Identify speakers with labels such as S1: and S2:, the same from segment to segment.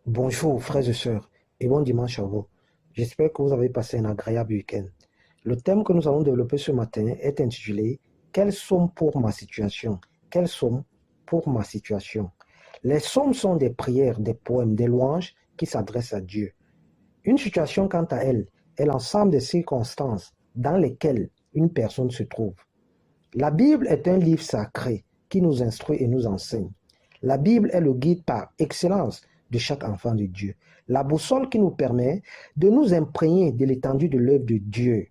S1: Bonjour frères et sœurs et bon dimanche à vous. J'espère que vous avez passé un agréable week-end. Le thème que nous allons développer ce matin est intitulé Quels psaumes pour ma situation? Quels psaumes pour ma situation? Les psaumes sont des prières, des poèmes, des louanges qui s'adressent à Dieu. Une situation, quant à elle, est l'ensemble des circonstances dans lesquelles une personne se trouve. La Bible est un livre sacré qui nous instruit et nous enseigne. La Bible est le guide par excellence de chaque enfant de Dieu. La boussole qui nous permet de nous imprégner de l'étendue de l'œuvre de Dieu.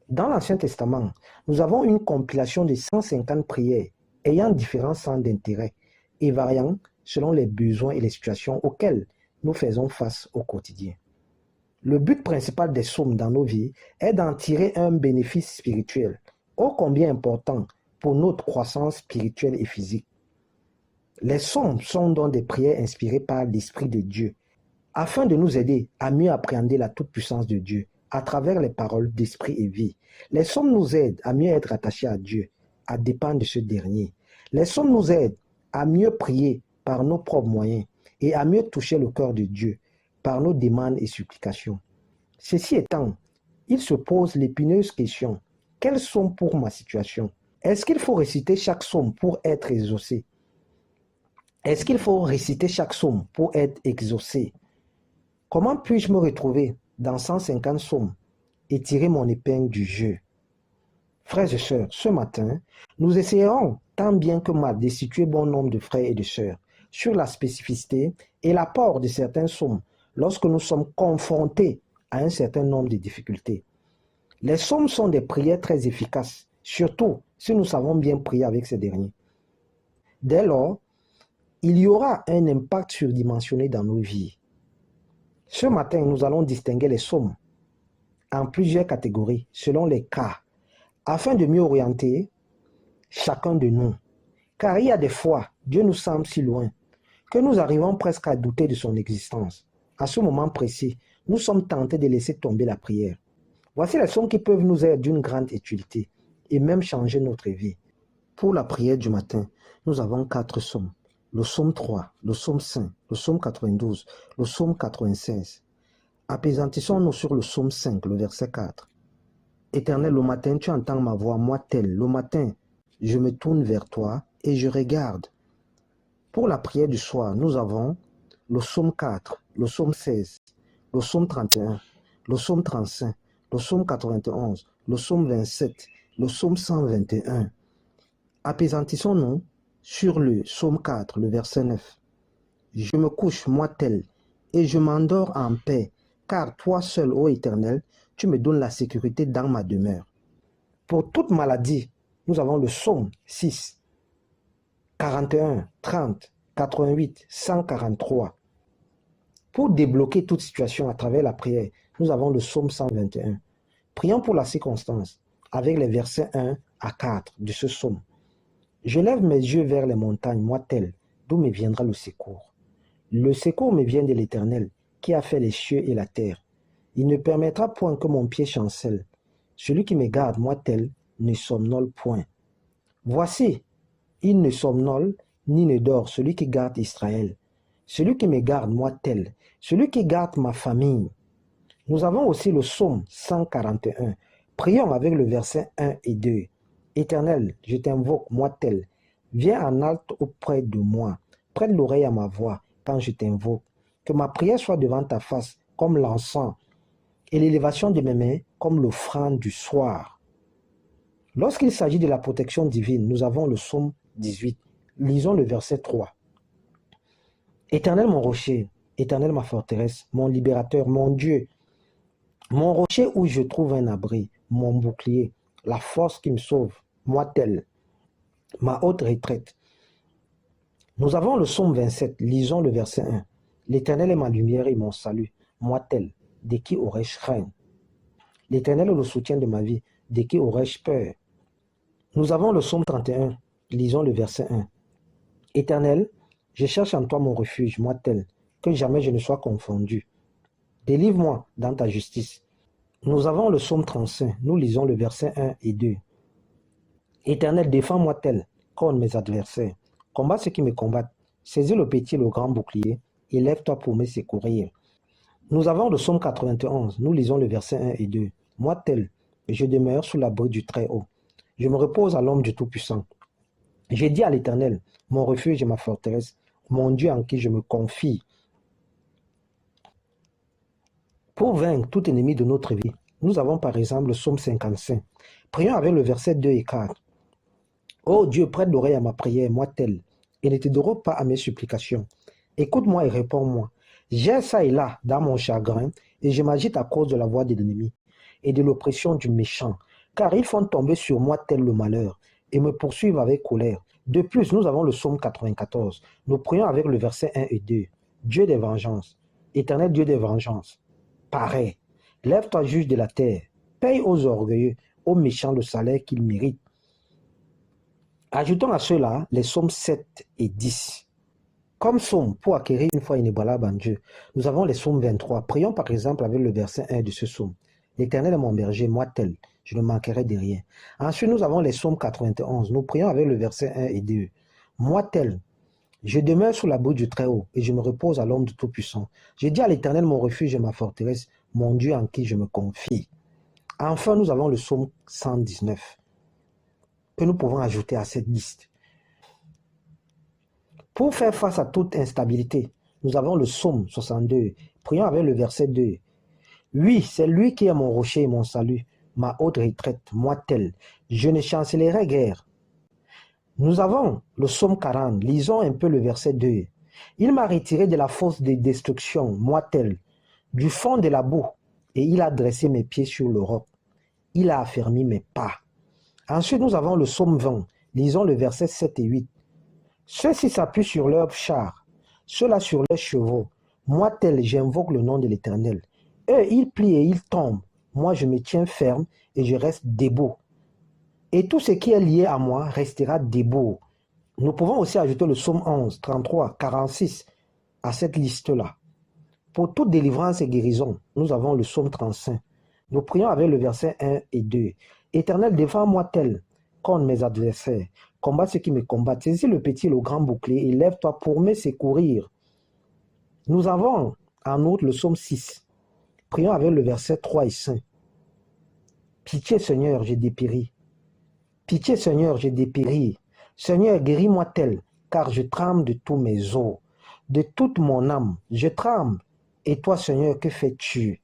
S1: Dans l'Ancien Testament, nous avons une compilation de 150 prières ayant différents centres d'intérêt et variant selon les besoins et les situations auxquelles nous faisons face au quotidien. Le but principal des psaumes dans nos vies est d'en tirer un bénéfice spirituel, ô combien important pour notre croissance spirituelle et physique. Les psaumes sont donc des prières inspirées par l'Esprit de Dieu, afin de nous aider à mieux appréhender la toute-puissance de Dieu à travers les paroles d'esprit et vie. Les psaumes nous aident à mieux être attachés à Dieu, à dépendre de ce dernier. Les psaumes nous aident à mieux prier par nos propres moyens et à mieux toucher le cœur de Dieu par nos demandes et supplications. Ceci étant, il se pose l'épineuse question, quels sont pour ma situation? Est-ce qu'il faut réciter chaque psaume pour être exaucé? Est-ce qu'il faut réciter chaque psaume pour être exaucé? Comment puis-je me retrouver dans 150 psaumes et tirer mon épingle du jeu? Frères et sœurs, ce matin, nous essayerons tant bien que mal de situer bon nombre de frères et de sœurs sur la spécificité et l'apport de certains psaumes lorsque nous sommes confrontés à un certain nombre de difficultés. Les psaumes sont des prières très efficaces, surtout si nous savons bien prier avec ces derniers. Dès lors, il y aura un impact surdimensionné dans nos vies. Ce matin, nous allons distinguer les psaumes en plusieurs catégories selon les cas, afin de mieux orienter chacun de nous. Car il y a des fois, Dieu nous semble si loin que nous arrivons presque à douter de son existence. À ce moment précis, nous sommes tentés de laisser tomber la prière. Voici les psaumes qui peuvent nous être d'une grande utilité et même changer notre vie. Pour la prière du matin, nous avons 4 psaumes. Le psaume 3, le psaume 5, le psaume 92, le psaume 96. Apesantissons-nous sur le psaume 5, le verset 4. Éternel, le matin, tu entends ma voix, moi tel. Le matin, je me tourne vers toi et je regarde. Pour la prière du soir, nous avons le psaume 4, le psaume 16, le psaume 31, le psaume 35, le psaume 91, le psaume 27, le psaume 121. Apesantissons-nous sur le psaume 4, le verset 9. Je me couche, moi tel, et je m'endors en paix, car toi seul, ô Éternel, tu me donnes la sécurité dans ma demeure. Pour toute maladie, nous avons le psaume 6, 41, 30, 88, 143. Pour débloquer toute situation à travers la prière, nous avons le psaume 121. Prions pour la circonstance avec les versets 1 à 4 de ce psaume. Je lève mes yeux vers les montagnes, moi tel, d'où me viendra le secours. Le secours me vient de l'Éternel, qui a fait les cieux et la terre. Il ne permettra point que mon pied chancelle. Celui qui me garde, moi tel, ne somnole point. Voici, il ne somnole ni ne dort, celui qui garde Israël. Celui qui me garde, moi tel, celui qui garde ma famille. Nous avons aussi le psaume 141. Prions avec le verset 1 et 2. Éternel, je t'invoque, moi tel. Viens en halte auprès de moi. Prête l'oreille à ma voix quand je t'invoque. Que ma prière soit devant ta face comme l'encens et l'élévation de mes mains comme l'offrande du soir. Lorsqu'il s'agit de la protection divine, nous avons le psaume 18. Lisons le verset 3. Éternel mon rocher, Éternel ma forteresse, mon libérateur, mon Dieu, mon rocher où je trouve un abri, mon bouclier, la force qui me sauve, moi tel, ma haute retraite. Nous avons le psaume 27, lisons le verset 1. L'Éternel est ma lumière et mon salut, moi tel, de qui aurais-je crainte? L'Éternel est le soutien de ma vie, de qui aurais-je peur? Nous avons le psaume 31, lisons le verset 1. Éternel, je cherche en toi mon refuge, moi tel, que jamais je ne sois confondu. Délivre-moi dans ta justice. Nous avons le psaume 35, nous lisons le verset 1 et 2. Éternel, défends-moi tel contre mes adversaires. Combat ceux qui me combattent. Saisis le petit et le grand bouclier et lève-toi pour me secourir. Nous avons le psaume 91, nous lisons le verset 1 et 2. Moi tel, je demeure sous l'abri du Très-Haut. Je me repose à l'ombre du Tout-Puissant. J'ai dit à l'Éternel, mon refuge et ma forteresse, mon Dieu en qui je me confie. Pour vaincre tout ennemi de notre vie, nous avons par exemple le psaume 55. Prions avec le verset 2 et 4. Ô Dieu, prête l'oreille à ma prière, moi tel, et ne te dérobe pas à mes supplications. Écoute-moi et réponds-moi. J'ai ça et là dans mon chagrin, et je m'agite à cause de la voix de l'ennemi et de l'oppression du méchant, car ils font tomber sur moi tel le malheur, et me poursuivent avec colère. De plus, nous avons le psaume 94. Nous prions avec le verset 1 et 2. Dieu des vengeances, éternel Dieu des vengeances, parais, lève-toi juge de la terre, paye aux orgueilleux, aux méchants le salaire qu'ils méritent. Ajoutons à cela les psaumes 7 et 10. Comme psaume pour acquérir une foi inébranlable en Dieu, nous avons les psaumes 23. Prions par exemple avec le verset 1 de ce psaume. L'Éternel est mon berger, moi tel, je ne manquerai de rien. Ensuite, nous avons les psaumes 91. Nous prions avec le verset 1 et 2. Moi tel, je demeure sous l'abri du Très-Haut et je me repose à l'ombre du Tout-Puissant. Je dis à l'Éternel mon refuge et ma forteresse, mon Dieu en qui je me confie. Enfin, nous avons le psaume 119 que nous pouvons ajouter à cette liste. Pour faire face à toute instabilité, nous avons le psaume 62. Prions avec le verset 2. Oui, c'est lui qui est mon rocher et mon salut, ma haute retraite, moi tel. Je ne chancellerai guère. Nous avons le psaume 40. Lisons un peu le verset 2. Il m'a retiré de la fosse de destruction, moi tel, du fond de la boue, et il a dressé mes pieds sur le roc. Il a affermi mes pas. Ensuite, nous avons le psaume 20. Lisons le verset 7 et 8. Ceux-ci s'appuient sur leurs chars, ceux-là sur leurs chevaux. Moi tel, j'invoque le nom de l'Éternel. Eux, ils plient et ils tombent. Moi, je me tiens ferme et je reste debout. Et tout ce qui est lié à moi restera debout. Nous pouvons aussi ajouter le psaume 11, 33, 46 à cette liste-là. Pour toute délivrance et guérison, nous avons le psaume 35. Nous prions avec le verset 1 et 2. Éternel, défends-moi tel contre mes adversaires. Combat ceux qui me combattent. Saisis le petit et le grand bouclier et lève-toi pour me secourir. Nous avons en outre le psaume 6. Prions avec le verset 3 et 5. Pitié Seigneur, j'ai dépéri. Pitié Seigneur, j'ai dépéri. Seigneur, guéris-moi tel, car je tremble de tous mes os. De toute mon âme, je tremble. Et toi Seigneur, que fais-tu?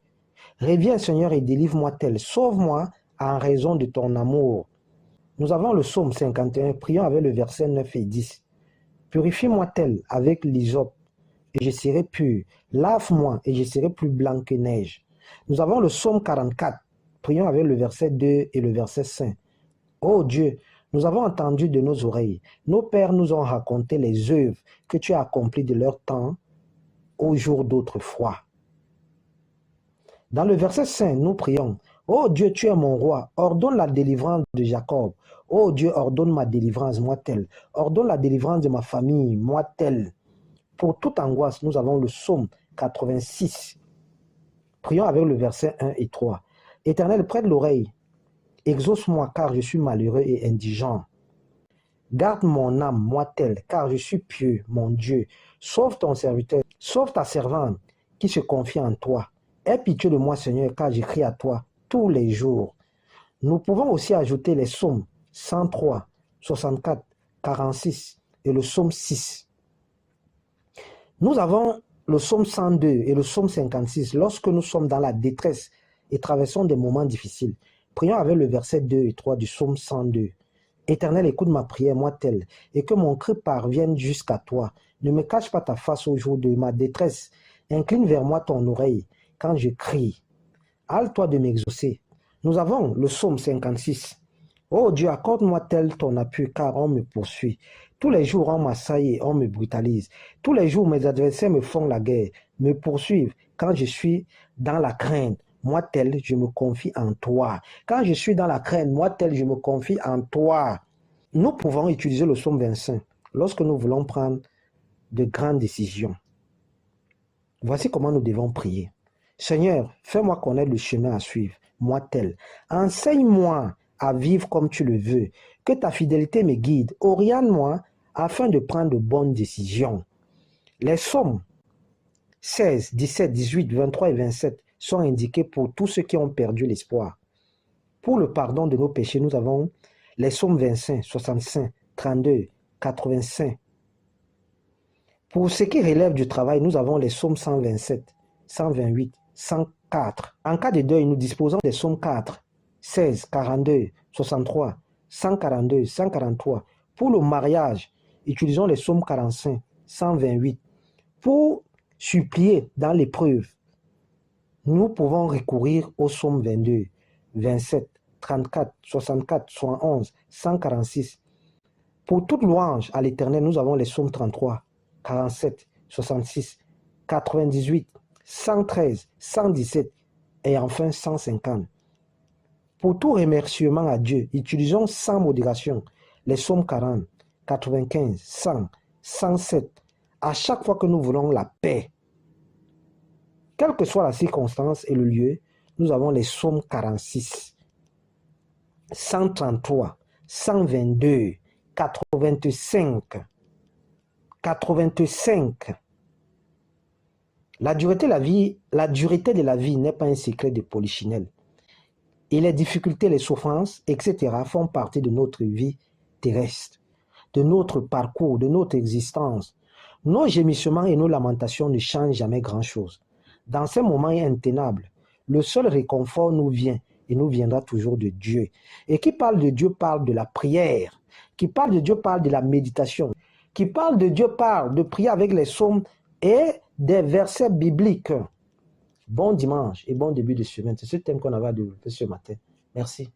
S1: Reviens Seigneur et délivre-moi tel. Sauve-moi en raison de ton amour. Nous avons le psaume 51, prions avec le verset 9 et 10. Purifie-moi tel avec l'hysope, et je serai pur. Lave-moi, et je serai plus blanc que neige. Nous avons le psaume 44, prions avec le verset 2 et le verset 5. Ô Dieu, nous avons entendu de nos oreilles, nos pères nous ont raconté les œuvres que tu as accomplies de leur temps au jour d'autrefois. Dans le verset 5, nous prions, ô Dieu, tu es mon roi, ordonne la délivrance de Jacob. Ô Dieu, ordonne ma délivrance, moi tel. Ordonne la délivrance de ma famille, moi tel. Pour toute angoisse, nous avons le psaume 86. Prions avec le verset 1 et 3. Éternel, prête l'oreille. Exauce-moi, car je suis malheureux et indigent. Garde mon âme, moi tel, car je suis pieux, mon Dieu. Sauve ton serviteur, sauve ta servante qui se confie en toi. Aie pitié de moi, Seigneur, car j'écris à toi tous les jours. Nous pouvons aussi ajouter les psaumes 103, 64, 46 et le psaume 6. Nous avons le psaume 102 et le psaume 56 lorsque nous sommes dans la détresse et traversons des moments difficiles. Prions avec le verset 2 et 3 du psaume 102. Éternel, écoute ma prière, moi tel, et que mon cri parvienne jusqu'à toi. Ne me cache pas ta face au jour de ma détresse. Incline vers moi ton oreille quand je crie. Hâle-toi de m'exaucer. Nous avons le psaume 56. Oh Dieu, accorde-moi tel ton appui, car on me poursuit. Tous les jours, on m'assaille et on me brutalise. Tous les jours, mes adversaires me font la guerre, me poursuivent. Quand je suis dans la crainte, moi tel, je me confie en toi. Quand je suis dans la crainte, moi tel, je me confie en toi. Nous pouvons utiliser le psaume 25 lorsque nous voulons prendre de grandes décisions. Voici comment nous devons prier. Seigneur, fais-moi connaître le chemin à suivre, moi tel. Enseigne-moi à vivre comme tu le veux. Que ta fidélité me guide. Oriente-moi afin de prendre de bonnes décisions. Les psaumes 16, 17, 18, 23 et 27 sont indiqués pour tous ceux qui ont perdu l'espoir. Pour le pardon de nos péchés, nous avons les psaumes 25, 65, 32, 85. Pour ce qui relève du travail, nous avons les psaumes 127, 128, 104. En cas de deuil, nous disposons des psaumes 4, 16, 42, 63, 142, 143. Pour le mariage, utilisons les psaumes 45, 128. Pour supplier dans l'épreuve, nous pouvons recourir aux psaumes 22, 27, 34, 64, 71, 146. Pour toute louange à l'Éternel, nous avons les psaumes 33, 47, 66, 98, 113, 117 et enfin 150. Pour tout remerciement à Dieu, utilisons sans modération les psaumes 40, 95, 100, 107. À chaque fois que nous voulons la paix, quelle que soit la circonstance et le lieu, nous avons les psaumes 46, 133, 122, 85, 85. La dureté de la vie n'est pas un secret de polichinelle. Et les difficultés, les souffrances, etc. font partie de notre vie terrestre, de notre parcours, de notre existence. Nos gémissements et nos lamentations ne changent jamais grand-chose. Dans ces moments intenables, le seul réconfort nous vient et nous viendra toujours de Dieu. Et qui parle de Dieu parle de la prière. Qui parle de Dieu parle de la méditation. Qui parle de Dieu parle de prier avec les psaumes et des versets bibliques. Bon dimanche et bon début de semaine. C'est ce thème qu'on avait à développer ce matin. Merci.